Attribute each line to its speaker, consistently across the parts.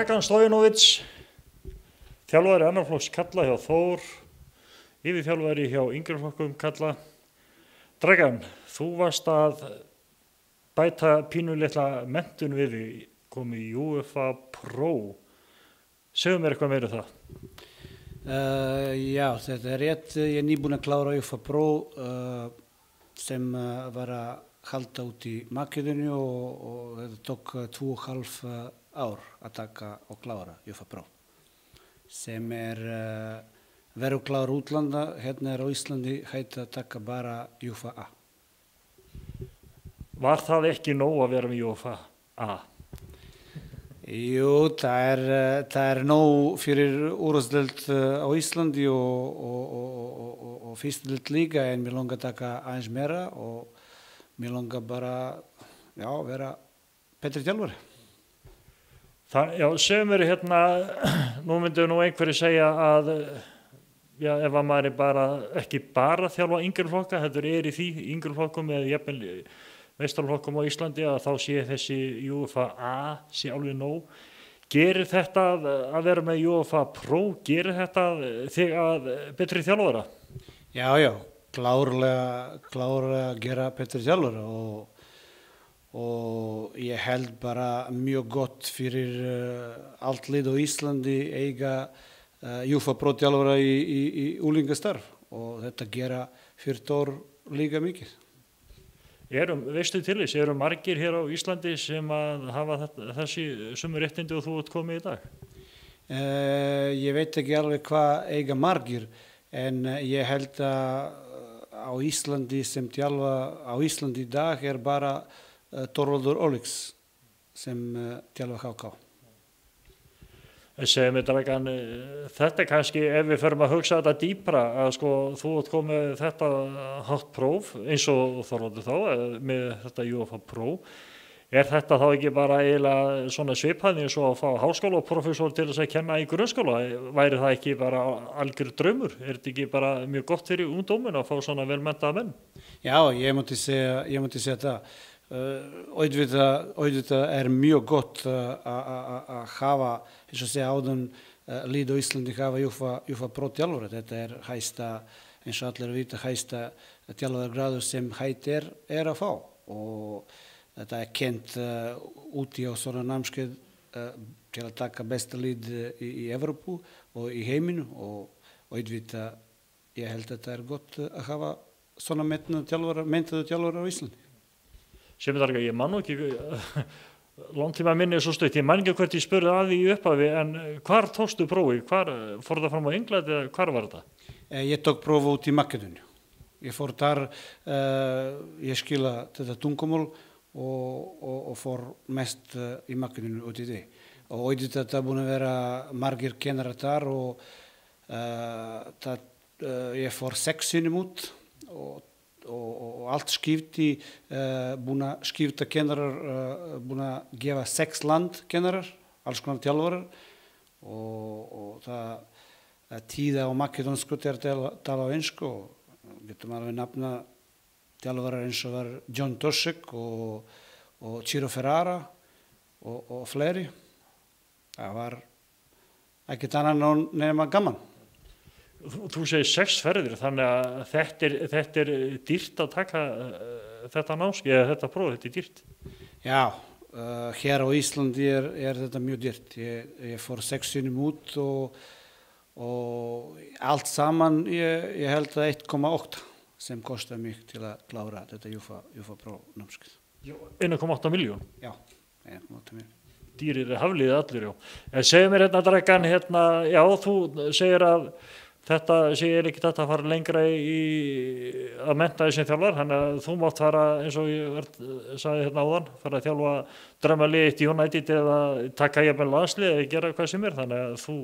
Speaker 1: Dragan Stojanovic, þjálfari annar flokks karla hjá Þór, yfirþjálfari hjá yngri flokkum karla. Dragan, þú varst að bæta pínulitla menntun við þig, komið í UEFA Pro. Segðu mér eitthvað meira það.
Speaker 2: Já, þetta rétt. Ég nýbúinn að klára UEFA Pro sem var að halda út í Makedóníu og þetta tók 2,5 ár að taka og klára UEFA Pro. Sem verður klára útlanda, hérna á Íslandi hægt að taka bara UEFA A.
Speaker 1: Var það ekki nóg að vera með UEFA A?
Speaker 2: Jú, það nóg fyrir úrvalsdeild á Íslandi og fyrstudeild líka, en mér langar að taka aðeins meira og mér langar bara vera betri þjálfari.
Speaker 1: Já, segðu mér hérna, nú myndu einhverju segja að ef að maður ekki bara þjálfa yngri flokka, þetta í því yngri flokkum eða jafnvel meistaraflokkum á Íslandi, að þá sé þessi UEFA A sé alveg nóg. Gerir þetta að vera með UEFA Pro, gerir þetta þig að betri þjálfara?
Speaker 2: Já, klárlega gera betri þjálfara og ég held bara mjög gott fyrir allt lið á Íslandi eiga UEFA Pro þjálfara í unglingastarf og þetta gera fyrir Þór líka mikið.
Speaker 1: Veistu til þess, eru margir hér á Íslandi sem að hafa þessi sömu réttindi og þú ert komið í dag?
Speaker 2: Ég veit ekki alveg hvað eiga margir, en ég held að á Íslandi sem þjálfa á Íslandi í dag bara Þorvaldur Ólafs sem þjálfa HK.
Speaker 1: Segðu mér, Dragan, þetta kannski, ef við förum að hugsa þetta dýpra, að sko þú ert komið þetta hátt próf eins og Þorvaldur þá með þetta UEFA Pro, þetta þá ekki bara eiginlega svona svipaði eins og að fá háskólaprófessor til þess að kenna í grunnskóla? Væri það ekki bara algjör draumur? Þetta ekki bara mjög gott fyrir ungdóminn að fá svona velmenntaða menn?
Speaker 2: Já, ég mátti segja það. Auðvitað mjög gott að hafa, eins og segja áðan, lið á Íslandi hafa UEFA Pro þjálfara. Þetta hæsta, eins og allir vita, hæsta þjálfaragráður sem hægt að fá. Og þetta kennt úti á svona námskeið til að taka besta lið í Evrópu og í heiminu, og auðvitað ég held að þetta gott að hafa svona menntaða þjálfara á Íslandi.
Speaker 1: Sem ég man nú ekki, langtíma minni svo stutt, ég man ekki hvert ég spurði að því í upphafi, en hvar tókstu prófið? Fór það fram á England eða hvar var þetta?
Speaker 2: Ég tók prófið út í Makedóníu. Ég fór þar, ég skila þetta tungumál og fór mest í Makedóníu út í því. Og auðvitað það búin að vera margir kennarar þar og ég fór 6 sinnum út og allt skipti, búin að skipta kennarar, búin að gefa 6 landkennarar, alls konar þjálfarar, og það tíða á makedónsku til að tala á ensku, og getum alveg nafna þjálfarar eins og var John Tosek og Ciro Ferrara og fleiri. Það var ekkert annað nema gaman.
Speaker 1: Þú segir 6 ferðir, þannig að þetta dýrt að taka þetta námskeið, eða þetta próf, þetta dýrt?
Speaker 2: Já, hér á Íslandi þetta mjög dýrt. Ég fór 6 sinnum út og allt saman ég held að 1,8 sem kostar mig til að klára þetta UEFA Pro námskeið.
Speaker 1: 1,8 milljón?
Speaker 2: Já, 1,8 milljón.
Speaker 1: Dýrir hafliði allir, já. En segðu mér Dragan, já, þú segir að þetta segir ekki þetta að fara lengra að mennta sem þjálfar, þannig að þú mátt fara, eins og ég sagði áðan, fara að þjálfa draumalið í United eða taka jafnvel landslið eða gera hvað sem þannig að þú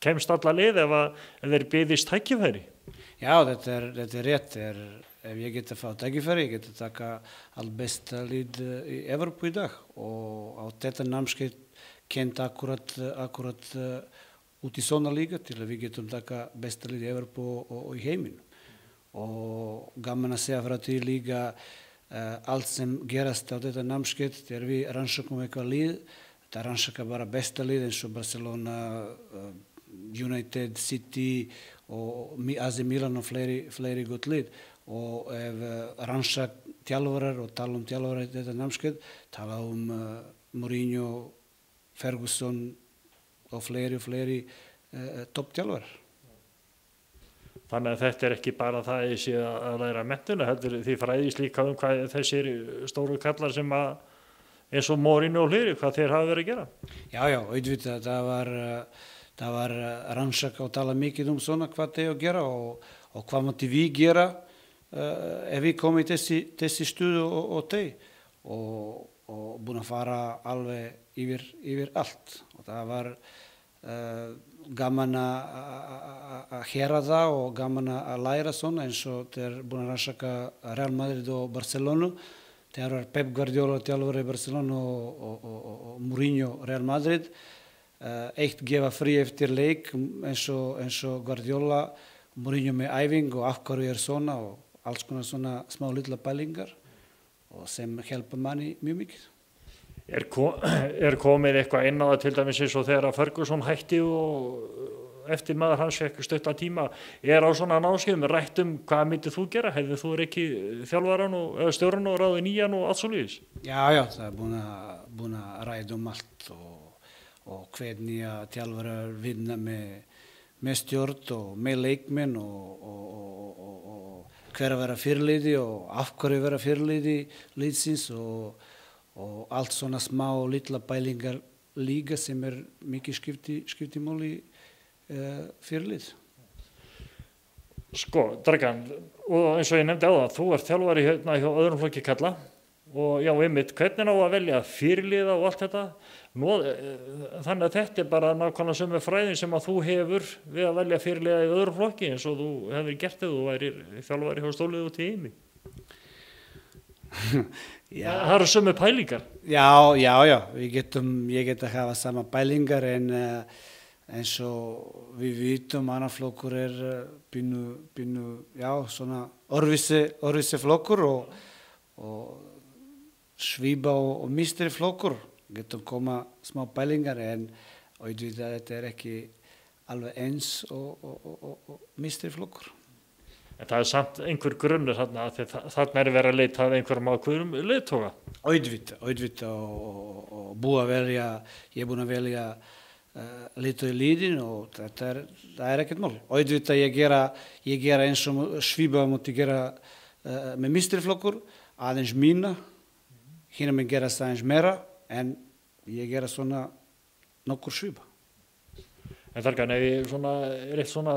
Speaker 1: kemst alla lið ef þeir biðjist tækifæri.
Speaker 2: Já, þetta rétt. Ef ég get að fá tækifæri, ég get að taka allt besta lið í Evrópu í dag, og á þetta námskeið kennt akkurat út í svona líka til að við getum taka besta lið í Evrópu og í heiminu. Og gaman að segja frá því líka allt sem gerast á þetta námskeið þegar við rannsókum eitthvað lið þetta rannsaka bara besta lið eins og Barcelona, United, City og AC Milan og fleiri gott lið og ef rannsaka þjálfarar og tala þjálfarar í þetta námskeið, tala Mourinho, Ferguson og fleiri toppþjálfarar.
Speaker 1: Þannig að þetta ekki bara það að sé að læra menntuna, heldur því fræðist líka hvað þessir stóru kallar sem að eins og Mourinho og fleiri, hvað þeir hafa verið að gera.
Speaker 2: Já, auðvitað, það var rannsaka og tala mikið svona hvað þeir að gera og hvað mátti við gera ef við komum í þessi stuðu og þeir og búin að fara alveg yfir allt og það var gaman að heyra það og gaman að læra svona eins og þeir búin að rannsaka Real Madrid og Barcelona. Þeir var Pep Guardiola þjálfari Barcelona og Mourinho Real Madrid. Eitt gefa frí eftir leik eins og Guardiola, Mourinho með æfing og af hverju svona og alls konar svona smá litla pælingar og sem hjálpa manni mjög mikið.
Speaker 1: Komið eitthvað inn á það til dæmis eins og þegar Ferguson hætti og eftir maður hans fekk stuttan tíma á svona námskeiðum rætt hvað myndið þú gera? Hefðir þú ekki þjálfaran og stjórn og ráði nýjan og allt svoleiðis?
Speaker 2: Já, það er búin að ræða allt og hvernig að þjálfarar vinna með stjórn og með leikmenn og hver að vera fyrirliði og af hverju vera fyrirliði liðsins og allt svona smá litla pælingar líka sem mikið skipti máli fyrirlið.
Speaker 1: Sko, Dragan, og eins og ég nefndi á það, þú ert þjálfari hérna hjá öðrum flokki kalla og já, einmitt, hvernig á að velja fyrirliða og allt þetta? Þannig að þetta er bara nákvæmlega sömu fræðin sem að þú hefur við að velja fyrirliða í öðrum flokki eins og þú hefur gert þegar þú værir þjálfari hjá Stólið út í heimi. Það eru sömu pælingar.
Speaker 2: Já, ég get að hafa sama pælingar en eins og við vitum annar flokkur pínu, já, svona orðvísi flokkur og svipa og mistri flokkur getum koma smá pælingar en auðvitað þetta ekki alveg eins og mistri flokkur.
Speaker 1: En það samt einhver grunnur þarna þarna verið að leita að einhverjum ákveðnum leiðtoga.
Speaker 2: Auðvitað og ég er búin að velja leiðtoga í liðin og það er ekkert mál. Auðvitað ég gera eins og svipa múti gera með mistri flokkur aðeins mína. Hina menn gera það eins meira en ég gera svona nokkur svipa.
Speaker 1: En Þargan, ef ég eitt svona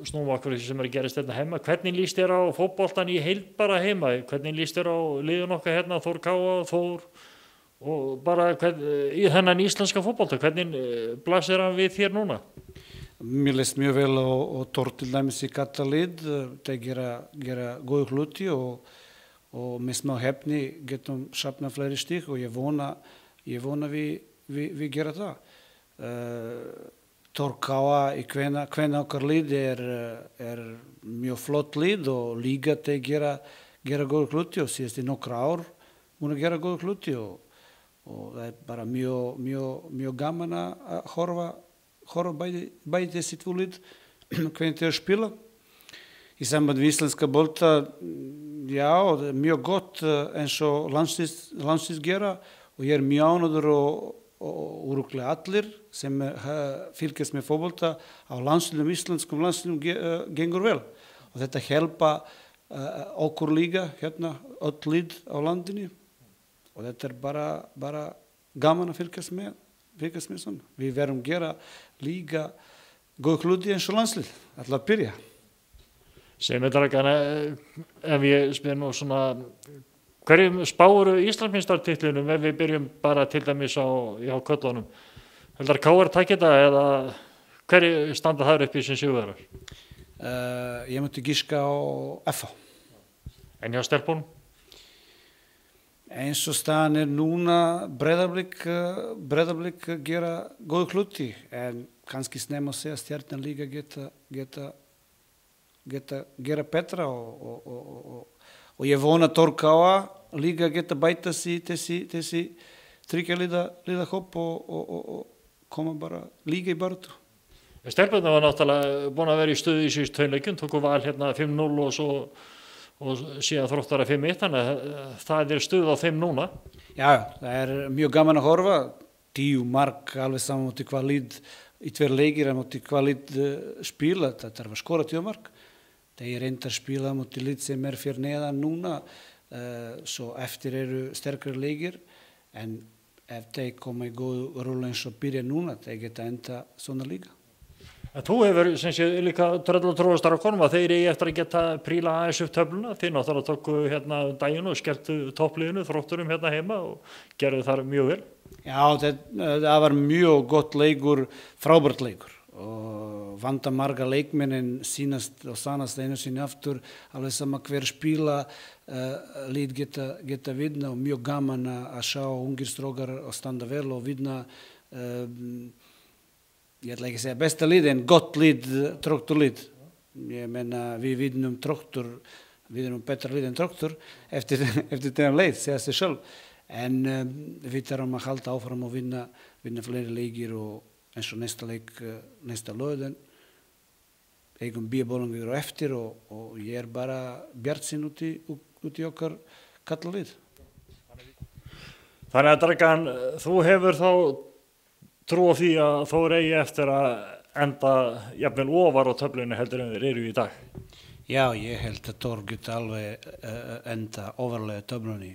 Speaker 1: snúum okkur sem að gerast hérna heima, hvernig líst þér á fótboltan í heild bara heima? Hvernig líst þér á liðun okkar hérna, Þór Káa, Þór og bara í þennan íslenska fótbolta, hvernig blasir hann við þér núna?
Speaker 2: Mér leist mjög vel á Þór til dæmis í kattalið, þeir gera góðu hluti og með smá hefni getum safna fleiri stík og ég vona við gera það. Þór Káa í kvenna okkar lið er mjög flott lið og líka þeir gera góðu hluti og síðast í nokkra ár múin að gera góðu hluti og það er bara mjög gaman að horfa bæði þessi tvö lið hvernig þeir spila. Í samband við íslenska bolta, já, það er mjög gott eins og landslið gera og ég er mjög ánægður og örugglega allir sem fylgjast með fótbolta á landsliðum, íslenskum landsliðum gengur vel og þetta hjálpa okkur líka hérna öll lið á landinu og þetta er bara gaman að fylgjast með svona. Við verðum gera líka góð hluti eins og landslið, ætla að byrja.
Speaker 1: Sem Dragan, ef ég spyr nú svona, hverjum spáru Íslandsmeistaratitlunum ef við byrjum bara til dæmis hjá köllunum? Heldar KR takið þetta eða hverju standa þær upp í sem sigurvegarar?
Speaker 2: Ég myndi giska á FH.
Speaker 1: En hjá stelpunum?
Speaker 2: Eins og staðan núna Breiðablik gera góðu hluti en kannski snemma að segja Stjarnan líka gera betra og ég vona Þór Káa líka geta bæta sig þessi tryggja liða hóp og koma bara líka í baráttu.
Speaker 1: Stelpurnar var náttúrulega búin að vera í stuði í síðust tveimleikjum, tóku Val hérna 5-0 og síðan Þróttara 5-1, þannig að það stuð á þeim núna.
Speaker 2: Já, það mjög gaman að horfa, 10 mark alveg saman móti hvað lið í 2 leikir en móti hvað lið spila, þetta var skora 10 mark. Þeir reyndar spila móti lið sem fyrir neðan núna, svo eftir sterkari leikir, en ef þeir koma í góðu rúla eins og byrja núna, þeir geta enda svona líka.
Speaker 1: Þú hefur sem sé líka tröll og tróðastar á konum að þeir eigi eftir að geta príla aðeins upp töfluna. Þeir náttúrulega tóku hérna daginn og skelltu toppliðinu Þrótturum hérna heima og gerðu þar mjög vel.
Speaker 2: Já, það var mjög gott leikur, frábært leikur og vanda marga leikmennin sínast og sannast einu sinni aftur, alveg sama hver spila lið geta vinna og mjög gaman að sjá ungir strókar að standa vel og vinna ég ætla ekki að segja besta lið en gott lið, Trótturlið. Ég meina við vinnum Tróttur, við erum betra lið en Tróttur eftir þennan leið, segja sig sjálf. En við þarfum að halda áfram og vinna fleiri leikir og eins og næsta leik, næsta lögðan, eigum Bíabólungur á eftir og ég bara bjartsýn út í okkar kallalið.
Speaker 1: Þannig að Dragan, þú hefur þá trú á því að Þór eigi eftir að enda jafnvel ofar á töflunni heldur en þeir eru í dag?
Speaker 2: Já, ég held að Þór geta alveg enda ofarlega töflunni.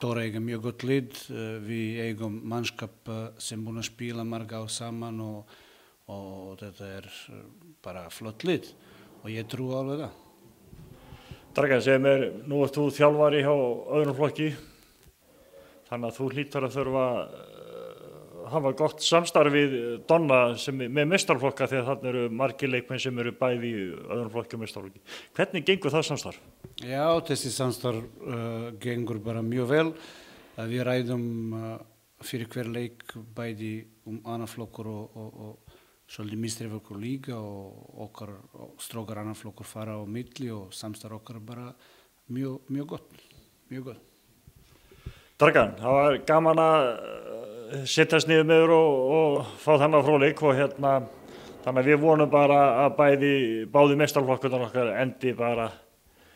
Speaker 2: Þór eiga mjög gott lið, við eigum mannskap sem búin að spila marga ár saman og þetta bara flott lið og ég trú alveg það.
Speaker 1: Dragan, segir mér, nú ert þú þjálfari hjá öðrum flokki, þannig að þú hlýtur að þurfa hafa gott samstarf við Donna með meistaraflokka þegar þarna eru margir leikmenn sem eru bæði í öðrum flokki og meistaraflokki. Hvernig gengur það samstarf?
Speaker 2: Já, þessi samstarf gengur bara mjög vel. Við ræðum fyrir hver leik bæði annan flokkur og svolítið meistaraflokkur líka og okkar strókar annan flokkur fara á milli og samstarf okkar bara mjög gott. Mjög gott.
Speaker 1: Dragan, það var gaman að sittast niður með þér og fá þennan fróðleik og þannig að við vonum bara að báði meistaraflokkurnar okkar endi bara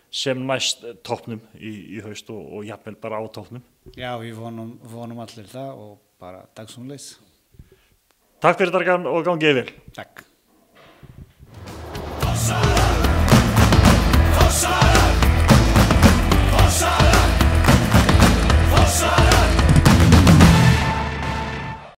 Speaker 1: sem næst toppnum í haust og jafnvel bara á toppnum.
Speaker 2: Já, við vonum allir það og bara takk sömuleiðis.
Speaker 1: Takk fyrir Dragan og gangið vel.
Speaker 2: Takk.